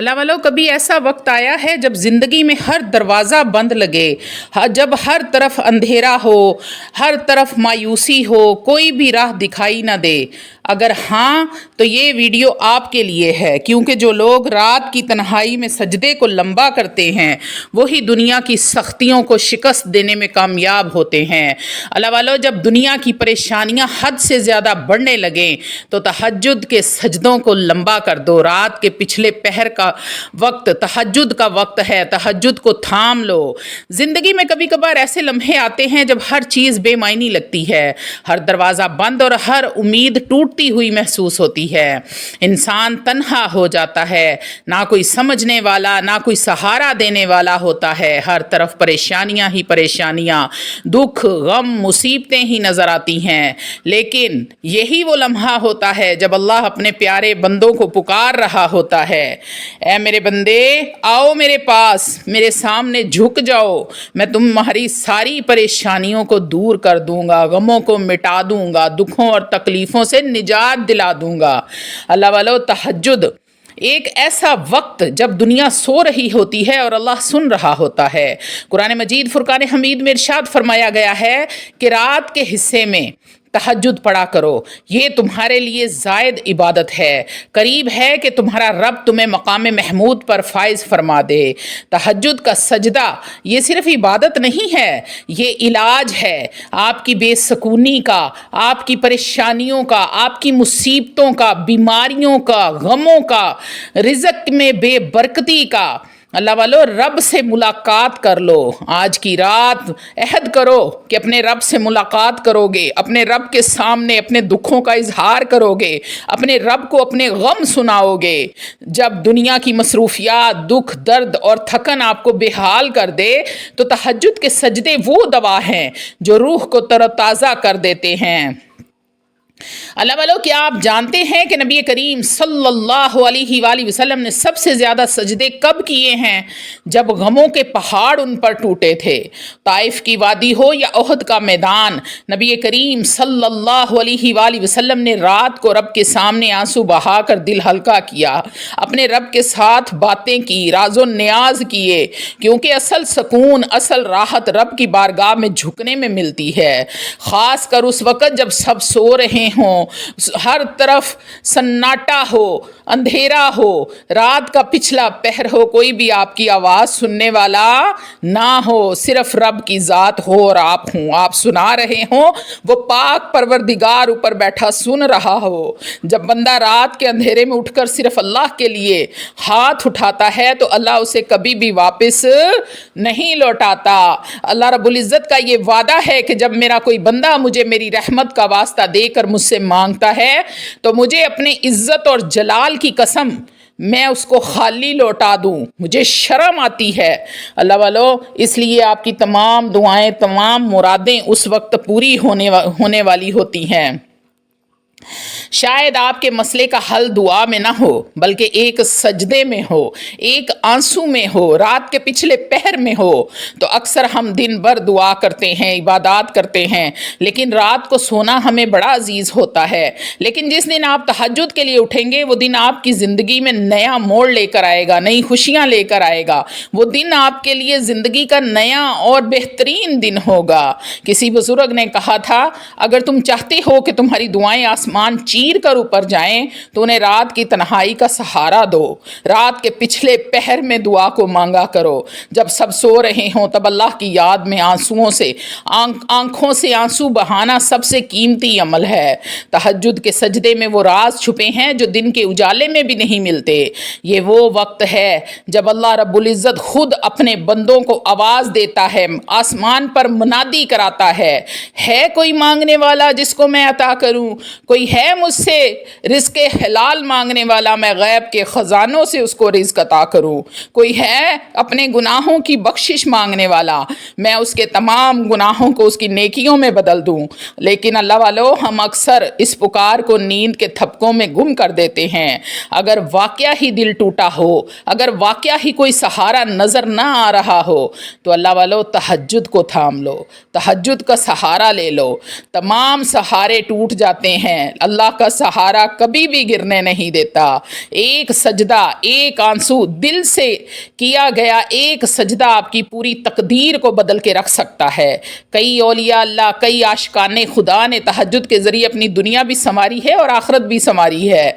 اللہ والو، کبھی ایسا وقت آیا ہے جب زندگی میں ہر دروازہ بند لگے، جب ہر طرف اندھیرا ہو، ہر طرف مایوسی ہو، کوئی بھی راہ دکھائی نہ دے؟ اگر ہاں تو یہ ویڈیو آپ کے لیے ہے، کیونکہ جو لوگ رات کی تنہائی میں سجدے کو لمبا کرتے ہیں وہی دنیا کی سختیوں کو شکست دینے میں کامیاب ہوتے ہیں۔ اللہ والو، جب دنیا کی پریشانیاں حد سے زیادہ بڑھنے لگیں تو تہجد کے سجدوں کو لمبا کر دو۔ رات کے پچھلے پہر کا وقت تہجد کا وقت ہے، تہجد کو تھام لو۔ زندگی میں کبھی کبھار ایسے لمحے آتے ہیں جب ہر چیز بے معنی لگتی ہے، ہر دروازہ بند اور ہر امید ٹوٹتی ہوئی محسوس ہوتی ہے۔ انسان تنہا ہو جاتا ہے، نہ کوئی سمجھنے والا، نہ کوئی سہارا دینے والا ہوتا ہے۔ ہر طرف پریشانیاں ہی پریشانیاں، دکھ، غم، مصیبتیں ہی نظر آتی ہیں۔ لیکن یہی وہ لمحہ ہوتا ہے جب اللہ اپنے پیارے بندوں کو پکار رہا ہوتا ہے، اے میرے بندے، آؤ میرے پاس، میرے سامنے جھک جاؤ، میں تمہاری ساری پریشانیوں کو دور کر دوں گا، غموں کو مٹا دوں گا، دکھوں اور تکلیفوں سے نجات دلا دوں گا۔ اللہ والو، تہجد ایک ایسا وقت جب دنیا سو رہی ہوتی ہے اور اللہ سن رہا ہوتا ہے۔ قرآن مجید فرقان حمید میں ارشاد فرمایا گیا ہے کہ رات کے حصے میں تہجد پڑھا کرو، یہ تمہارے لیے زائد عبادت ہے، قریب ہے کہ تمہارا رب تمہیں مقام محمود پر فائز فرما دے۔ تہجد کا سجدہ یہ صرف عبادت نہیں ہے، یہ علاج ہے آپ کی بے سکونی کا، آپ کی پریشانیوں کا، آپ کی مصیبتوں کا، بیماریوں کا، غموں کا، رزق میں بے برکتی کا۔ اللہ والو، رب سے ملاقات کر لو۔ آج کی رات عہد کرو کہ اپنے رب سے ملاقات کرو گے، اپنے رب کے سامنے اپنے دکھوں کا اظہار کرو گے، اپنے رب کو اپنے غم سناؤ گے۔ جب دنیا کی مصروفیات، دکھ، درد اور تھکن آپ کو بے حال کر دے تو تہجد کے سجدے وہ دوا ہیں جو روح کو تر و تازہ کر دیتے ہیں۔ اللہ والو، کیا آپ جانتے ہیں کہ نبی کریم صلی اللہ علیہ وآلہ وسلم نے سب سے زیادہ سجدے کب کیے ہیں؟ جب غموں کے پہاڑ ان پر ٹوٹے تھے۔ طائف کی وادی ہو یا احد کا میدان، نبی کریم صلی اللہ علیہ وآلہ وسلم نے رات کو رب کے سامنے آنسو بہا کر دل ہلکا کیا، اپنے رب کے ساتھ باتیں کی، راز و نیاز کیے، کیونکہ اصل سکون، اصل راحت رب کی بارگاہ میں جھکنے میں ملتی ہے۔ خاص کر اس وقت جب سب سو رہے ہوں، ہر طرف سناٹا ہو، اندھیرا ہو، رات کا پچھلا پہر ہو، کوئی بھی آپ کی آواز سننے والا نہ ہو، صرف رب کی ذات ہو اور آپ ہوں، آپ سنا رہے ہوں، وہ پاک پروردگار اوپر بیٹھا سن رہا ہو۔ جب بندہ رات کے اندھیرے میں اٹھ کر صرف اللہ کے لیے ہاتھ اٹھاتا ہے تو اللہ اسے کبھی بھی واپس نہیں لوٹاتا۔ اللہ رب العزت کا یہ وعدہ ہے کہ جب میرا کوئی بندہ مجھے میری رحمت کا واسطہ دے کر مجھ سے مانگتا ہے تو مجھے اپنے عزت اور جلال کی قسم میں اس کو خالی لوٹا دوں۔ مجھے شرم آتی ہے اللہ والو، اس لیے آپ کی تمام دعائیں، تمام مرادیں اس وقت پوری ہونے والی ہوتی ہیں۔ شاید آپ کے مسئلے کا حل دعا میں نہ ہو بلکہ ایک سجدے میں ہو، ایک آنسو میں ہو، رات کے پچھلے پہر میں ہو۔ تو اکثر ہم دن بھر دعا کرتے ہیں، عبادات کرتے ہیں، لیکن رات کو سونا ہمیں بڑا عزیز ہوتا ہے۔ لیکن جس دن آپ تہجد کے لیے اٹھیں گے وہ دن آپ کی زندگی میں نیا موڑ لے کر آئے گا، نئی خوشیاں لے کر آئے گا۔ وہ دن آپ کے لیے زندگی کا نیا اور بہترین دن ہوگا۔ کسی بزرگ نے کہا تھا، اگر تم چاہتے ہو کہ تمہاری دعائیں آسمان چیر کر اوپر جائیں تو انہیں رات کی تنہائی کا سہارا دو۔ رات کے پچھلے پہر میں دعا کو مانگا کرو۔ جب سب سو رہے ہوں تب اللہ کی یاد میں آنکھوں سے آنسو بہانا سب سے قیمتی عمل ہے۔ تہجد کے سجدے میں وہ راز چھپے ہیں جو دن کے اجالے میں بھی نہیں ملتے۔ یہ وہ وقت ہے جب اللہ رب العزت خود اپنے بندوں کو آواز دیتا ہے، آسمان پر منادی کراتا ہے کوئی مانگنے والا جس کو میں عطا کروں؟ کوئی ہے مجھ سے رزق حلال مانگنے والا، میں غیب کے خزانوں سے اس کو رزق عطا کروں؟ کوئی ہے اپنے گناہوں کی بخشش مانگنے والا، میں اس کے تمام گناہوں کو اس کی نیکیوں میں بدل دوں؟ لیکن اللہ والو، ہم اکثر اس پکار کو نیند کے تھپکوں میں گم کر دیتے ہیں۔ اگر واقعہ ہی دل ٹوٹا ہو، اگر واقعہ ہی کوئی سہارا نظر نہ آ رہا ہو تو اللہ والو، تہجد کو تھام لو، تہجد کا سہارا لے لو۔ تمام سہارے ٹوٹ جاتے ہیں، اللہ کا सहारा कभी भी गिरने नहीं देता। एक सजदा, एक आंसू, दिल से किया गया एक सजदा आपकी पूरी तकदीर को बदल के रख सकता है। कई औलिया अल्लाह, कई आशिकाने खुदा ने तहज्जुद के ज़रिए अपनी दुनिया भी संवारी है और आखिरत भी संवारी है।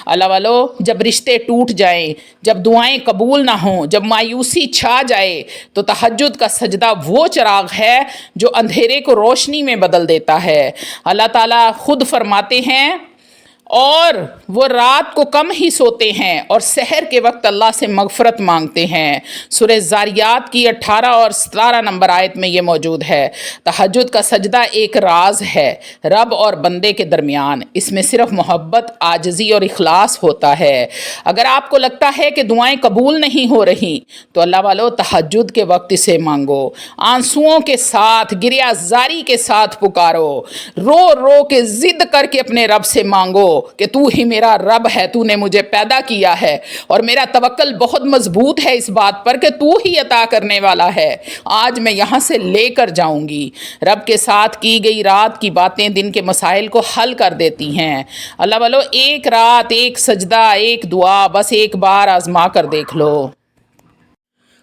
अल्लाह वालो, जब रिश्ते टूट जाएं, जब दुआएं कबूल ना हों, जब मायूसी छा जाए, तो तहज्जुद का सजदा वो चिराग है जो अंधेरे को रोशनी में बदल देता है। अल्लाह ताला खुद फरमाते हैं, और वो रात को कम ही सोते हैं और सहर के वक्त अल्लाह से मगफरत मांगते हैं। सूरह ज़ारियात की 18 और 17 नंबर आयत में ये मौजूद है। तहज्जुद का सजदा एक राज है रब और बंदे के दरमियान। इसमें सिर्फ मोहब्बत, आजिज़ी और इखलास होता है। अगर आपको लगता है कि दुआएं कबूल नहीं हो रही, तो अल्लाह वालो तहज्जुद के वक्त इसे मांगो, आंसुओं के साथ, गिरियाज़ारी के साथ पुकारो, रो रो के ज़िद करके अपने रब से मांगो कि तू ही मेरा रब है, तूने मुझे पैदा किया है और मेरा तवक्कल बहुत मजबूत है इस बात पर कि तू ही अता करने वाला है। आज मैं यहाँ से लेकर जाऊंगी। रब के साथ की गई रात की बातें दिन के मसाइल को हल कर देती हैं। अल्लाह वालो, एक रात, एक सजदा, एक दुआ बस एक बार आजमा कर देख लो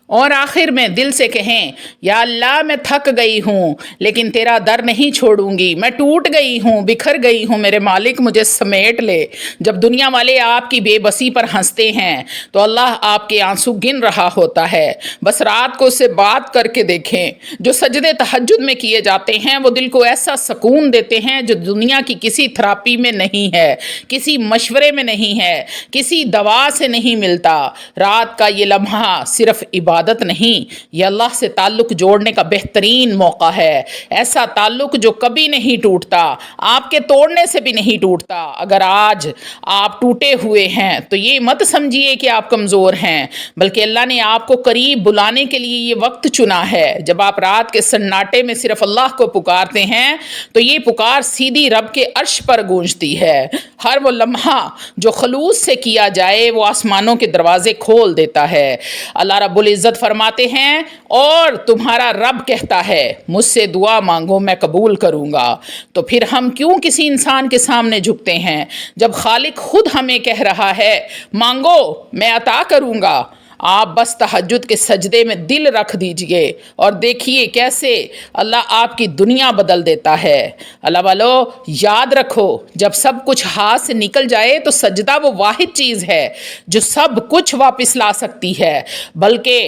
और आखिर में दिल से कहें, या अल्लाह मैं थक गई हूँ लेकिन तेरा दर नहीं छोड़ूंगी, मैं टूट गई हूँ, बिखर गई हूँ, मेरे मालिक मुझे समेट ले। जब दुनिया वाले आपकी बेबसी पर हंसते हैं तो अल्लाह आपके आंसू गिन रहा होता है। बस रात को उससे बात करके देखें। जो सजदे तहज्जुद में किए जाते हैं वो दिल को ऐसा सुकून देते हैं जो दुनिया की किसी थेरेपी में नहीं है, किसी मशवरे में नहीं है, किसी दवा से नहीं मिलता। रात का ये लम्हा सिर्फ इबादत नहीं, यह अल्लाह से ताल्लुक़ जोड़ने का बेहतरीन मौका है। ऐसा ताल्लुक़ जो कभी नहीं टूटता, आपके तोड़ने से भी नहीं टूटता। अगर आज आप टूटे हुए हैं तो ये मत समझिए कि आप कमज़ोर हैं, बल्कि अल्लाह ने आपको करीब बुलाने के लिए ये वक्त चुना है। जब आप रात के सन्नाटे में सिर्फ अल्लाह को पुकारते हैं तो ये पुकार सीधी रब के अर्श पर गूंजती है। हर वो लम्हा जो खलूस से किया जाए वो आसमानों के दरवाजे खोल देता है। अल्लाह रब्बुल इज़्ज़त फरमाते हैं, और तुम्हारा रब कहता है मुझसे दुआ मांगो मैं कबूल करूँगा। तो फिर हम क्यों किसी इंसान के सामने झुकते हैं जब खालिक खुद हमें कह रहा है मांगो मैं अता करूँगा। आप बस तहज्जुद के सजदे में दिल रख दीजिए और देखिए कैसे अल्लाह आपकी दुनिया बदल देता है। अल्लाह वालो, याद रखो, जब सब कुछ हाथ से निकल जाए तो सजदा वो वाहिद चीज़ है जो सब कुछ वापस ला सकती है, बल्कि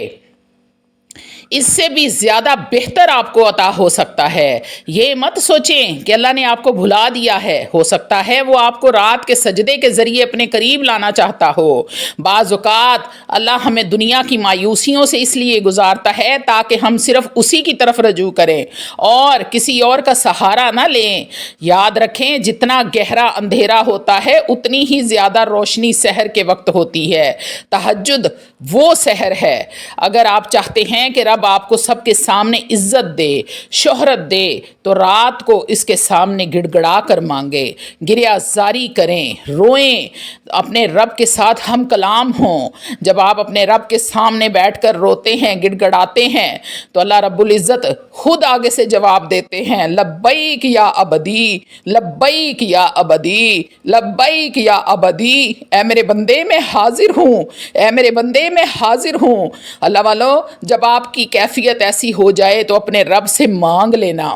इससे भी ज़्यादा बेहतर आपको अता हो सकता है। ये मत सोचें कि अल्लाह ने आपको भुला दिया है। हो सकता है वो आपको रात के सजदे के ज़रिए अपने करीब लाना चाहता हो। बाज़ औक़ात अल्लाह हमें दुनिया की मायूसियों से इसलिए गुजारता है ताकि हम सिर्फ उसी की तरफ रजू करें और किसी और का सहारा ना लें। याद रखें, जितना गहरा अंधेरा होता है उतनी ही ज़्यादा रोशनी सहर के वक्त होती है। तहज्जुद वो सहर है। अगर आप चाहते हैं कि रब आपको सबके सामने इज्जत दे, शोहरत दे, तो रात को इसके सामने गिड़गड़ा कर मांगे, गिरियाज़ारी करें, रोएं, अपने रब के साथ हम कलाम हों। जब आप अपने रब के सामने बैठकर रोते हैं, गिड़गड़ाते हैं, तो अल्लाह रब्बुल इज़्ज़त खुद आगे से जवाब देते हैं, लब्बैक या अबदी, लब्बैक या अबदी, लब्बैक या अबदी। ऐ मेरे बंदे मैं हाजिर हूँ, ऐ मेरे बंदे मैं हाजिर हूँ। अल्लाह वालों, जब आपकी कैफियत ऐसी हो जाए तो अपने रब से मांग लेना,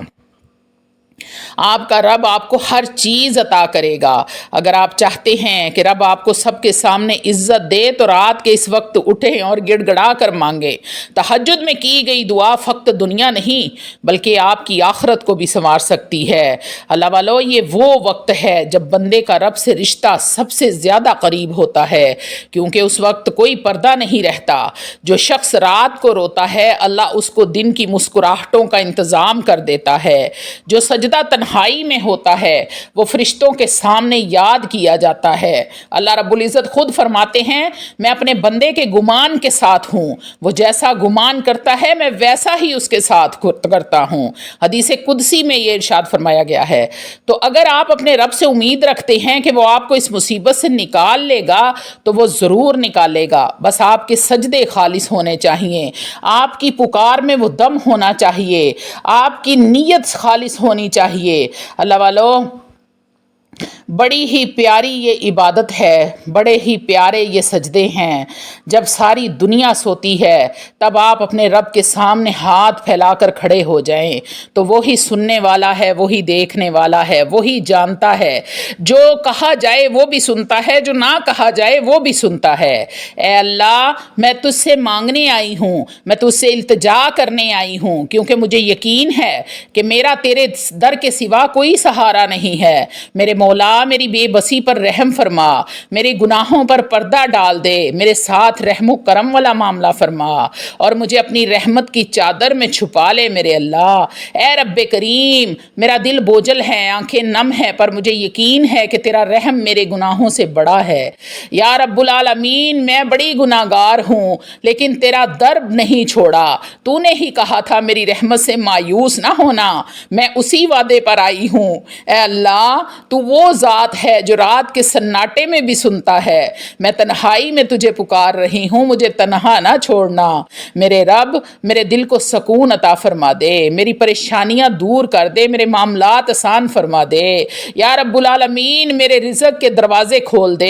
आपका रब आपको हर चीज़ अता करेगा। अगर आप चाहते हैं कि रब आपको सबके सामने इज्जत दे तो रात के इस वक्त उठें और गिड़गड़ा कर मांगे। तहज्जुद में की गई दुआ फ़क्त दुनिया नहीं बल्कि आपकी आखिरत को भी संवार सकती है। अल्लाह वालों, ये वो वक्त है जब बंदे का रब से रिश्ता सबसे ज़्यादा करीब होता है, क्योंकि उस वक्त कोई पर्दा नहीं रहता। जो शख्स रात को रोता है अल्लाह उसको दिन की मुस्कुराहटों का इंतज़ाम कर देता है। जो सजदा तन्हाई में होता है वो फरिश्तों के सामने याद किया जाता है। अल्लाह रब्बुल इज़्ज़त खुद फरमाते हैं, मैं अपने बंदे के गुमान के साथ हूँ, वो जैसा गुमान करता है मैं वैसा ही उसके साथ करता हूँ। हदीस कुदसी में ये इरशाद फरमाया गया है। तो अगर आप अपने रब से उम्मीद रखते हैं कि वो आपको इस मुसीबत से निकाल लेगा तो वो ज़रूर निकालेगा। बस आपके सजदे खालिस होने चाहिए, आपकी पुकार में वो दम होना चाहिए, आपकी नीयत खालिस होनी चाहिए। अल्लाह वालों, बड़ी ही प्यारी ये इबादत है, बड़े ही प्यारे ये सजदे हैं। जब सारी दुनिया सोती है तब आप अपने रब के सामने हाथ फैलाकर खड़े हो जाएं, तो वही सुनने वाला है, वही देखने वाला है, वही जानता है। जो कहा जाए वो भी सुनता है, जो ना कहा जाए वो भी सुनता है। ए अल्लाह, मैं तुझसे मांगने आई हूँ, मैं तुझसे इल्तिजा करने आई हूँ, क्योंकि मुझे यकीन है कि मेरा तेरे दर के सिवा कोई सहारा नहीं है। मेरे मौला, मेरी बेबसी पर रहम फरमा, मेरे गुनाहों पर पर्दा डाल दे, मेरे साथ रहमो करम वाला मामला फरमा और मुझे अपनी रहमत की चादर में छुपा ले मेरे अल्लाह। ए रब्बे करीम, मेरा दिल बोझल है, आंखें नम है, पर मुझे यकीन है कि तेरा रहम मेरे गुनाहों से बड़ा है। या रब्बुल आलमीन, मैं बड़ी गुनाहगार हूँ, लेकिन तेरा दर नहीं छोड़ा। तूने ही कहा था मेरी रहमत से मायूस ना होना, मैं उसी वादे पर आई हूँ। ए अल्लाह, तू वो ज़ात है जो रात के सन्नाटे में भी सुनता है। मैं तन्हाई में तुझे पुकार रही हूँ, मुझे तन्हा ना छोड़ना। मेरे रब, मेरे दिल को सुकून अता फरमा दे, मेरी परेशानियाँ दूर कर दे, मेरे मामलात आसान फरमा दे। या रब्बुल आलमीन, मेरे रिज़्क़ के दरवाज़े खोल दे।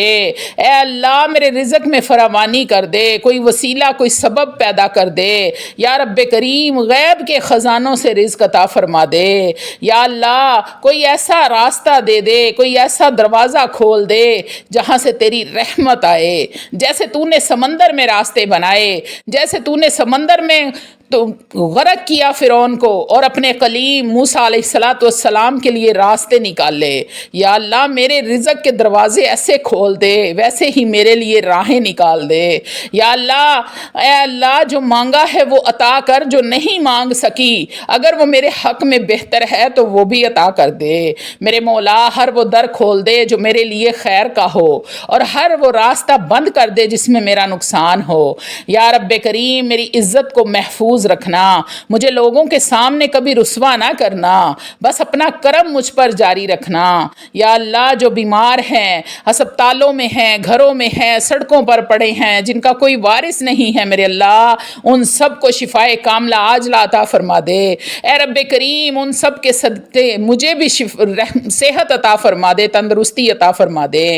ए अल्लाह, मेरे रिज़्क़ में फरावानी कर दे, कोई वसीला, कोई सबब पैदा कर दे। या रब्बे करीम, गैब के ख़जानों से रिज़्क़ अता फरमा दे। या अल्लाह, कोई ऐसा रास्ता दे दे, कोई ऐसा दरवाज़ा खोल दे जहाँ से तेरी रहमत आए। जैसे तूने समंदर में रास्ते बनाए, जैसे तूने समंदर में तो गरक किया फ़िरौन को और अपने कलीम मूसा अलैहिस्सलाम के लिए रास्ते निकाले। या अल्लाह, मेरे रिज़्क़ के दरवाज़े ऐसे खोल दे, वैसे ही मेरे लिए राहें निकाल दे। या अल्लाह, ए अल्लाह, जो मांगा है वो अता कर, जो नहीं मांग सकी अगर वो मेरे हक़ में बेहतर है तो वो भी अता कर दे। मेरे मौला, हर वो दर खोल दे जो मेरे लिए खैर का हो और हर वो रास्ता बंद कर दे जिसमें मेरा नुकसान हो। या रब्बे करीम, मेरी इज़्ज़त को महफूज रखना, मुझे लोगों के सामने कभी रुस्वा ना करना, बस अपना करम मुझ पर जारी रखना। या अल्लाह, जो बीमार हैं, अस्पतालों में हैं, घरों में हैं, सड़कों पर पड़े हैं, जिनका कोई वारिस नहीं है, मेरे अल्लाह, उन सब को शिफाए कामला आजला अता फरमा दे। ए रब्बे करीम, उन सब के सदक़े मुझे भी सेहत अता फरमा दे, तंदुरुस्ती अता फरमा दे।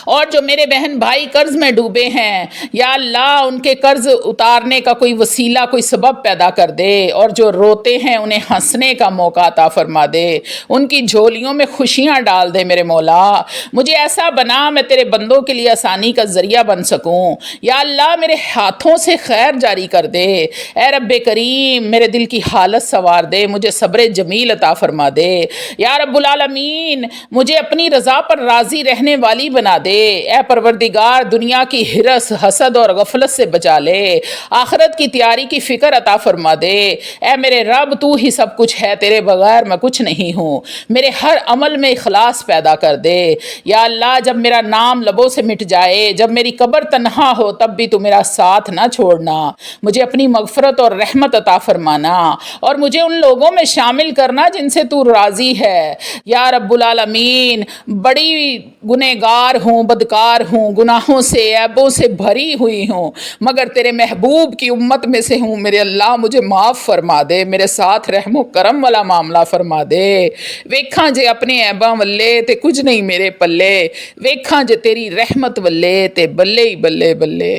और जो मेरे बहन भाई कर्ज में डूबे हैं, या अल्लाह, उनके कर्ज उतारने का कोई वसीला, कोई सबब पैदा कर दे। और जो रोते हैं उन्हें हंसने का मौका अता फरमा दे, उनकी झोलियों में खुशियां डाल दे। मेरे मौला, मुझे ऐसा बना मैं तेरे बंदों के लिए आसानी का ज़रिया बन सकूं। या अल्लाह, मेरे हाथों से खैर जारी कर दे। ए रब्बे करीम, मेरे दिल की हालत संवार दे, मुझे सब्र जमील अता फरमा दे। या रब्बुल आलमीन, मुझे अपनी रज़ा पर राज़ी रहने वाली बना दे। ए परवरदिगार, दुनिया की हिरस, हसद और गफलत से बचा ले, आखिरत की तैयारी की फ़िक्र अता फरमा दे। ए मेरे रब, तू ही सब कुछ है, तेरे बगैर मैं कुछ नहीं हूँ। मेरे हर अमल में इखलास पैदा कर दे। या अल्लाह, जब मेरा नाम लबों से मिट जाए, जब मेरी कब्र तन्हा हो, तब भी तू मेरा साथ ना छोड़ना। मुझे अपनी मगफरत और रहमत अता फरमाना और मुझे उन लोगों में शामिल करना जिनसे तू राज़ी है। या रब्बुल आलमीन, बड़ी गुनहगार हूँ, बदकार हूँ, गुनाहों से, ऐबों से भरी हुई हूँ, मगर तेरे महबूब की उम्मत में से हूँ। मेरे अल्लाह, मुझे माफ़ फरमा दे, मेरे साथ रहमो करम वाला मामला फरमा दे। वेखा जे अपने ऐबां वल्ले ते कुछ नहीं मेरे पल्ले, वेखा जे तेरी रहमत वल्ले ते बल्ले ही बल्ले बल्ले।